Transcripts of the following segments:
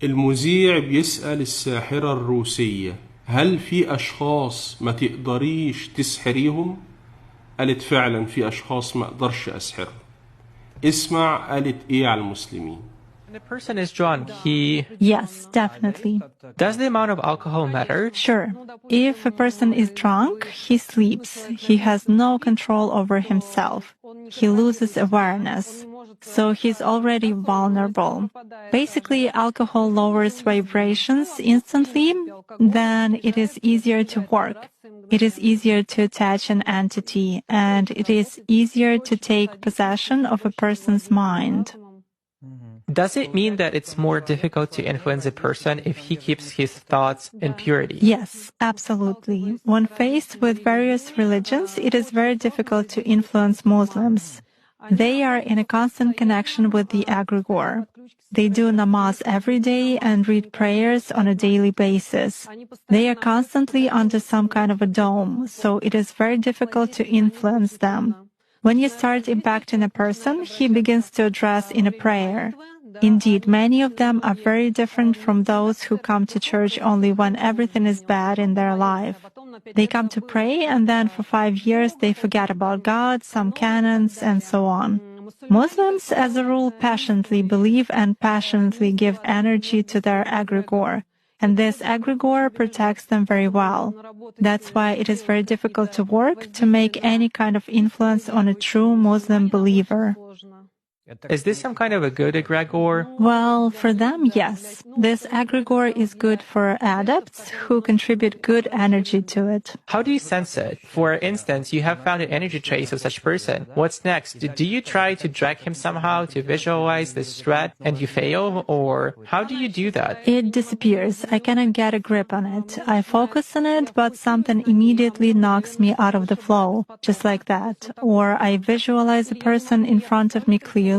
المذيع بيسأل الساحرة الروسية: هل في أشخاص ما تقدريش تسحريهم؟ قالت: فعلا في أشخاص ما أقدرش أسحرهم. اسمع قالت إيه على المسلمين. When a person is drunk, he... Yes, definitely. Does the amount of alcohol matter? Sure. If a person is drunk, he sleeps. He has no control over himself. He loses awareness. So he's already vulnerable. Basically, alcohol lowers vibrations instantly, then it is easier to work. It is easier to attach an entity, and it is easier to take possession of a person's mind. Does it mean that it's more difficult to influence a person if he keeps his thoughts in purity? Yes, absolutely. When faced with various religions, it is very difficult to influence Muslims. They are in a constant connection with the egregore. They do namaz every day and read prayers on a daily basis. They are constantly under some kind of a dome, so it is very difficult to influence them. When you start impacting a person, he begins to address in a prayer. Indeed, many of them are very different from those who come to church only when everything is bad in their life. They come to pray, and then for 5 years they forget about God, some canons, and so on. Muslims, as a rule, passionately believe and passionately give energy to their egregore, and this egregore protects them very well. That's why it is very difficult to work to make any kind of influence on a true Muslim believer. Is this some kind of a good egregore? Well, for them, yes. This egregore is good for adepts who contribute good energy to it. How do you sense it? For instance, you have found an energy trace of such person. What's next? Do you try to drag him somehow to visualize this threat and you fail? Or how do you do that? It disappears. I cannot get a grip on it. I focus on it, but something immediately knocks me out of the flow, just like that. Or I visualize a person in front of me clearly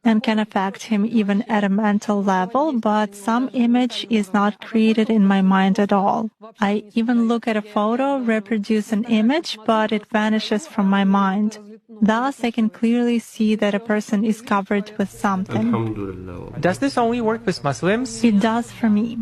and can affect him even at a mental level, but some image is not created in my mind at all. I even look at a photo, reproduce an image, but it vanishes from my mind. Thus, I can clearly see that a person is covered with something. Alhamdulillah. Does this only work with Muslims? It does for me.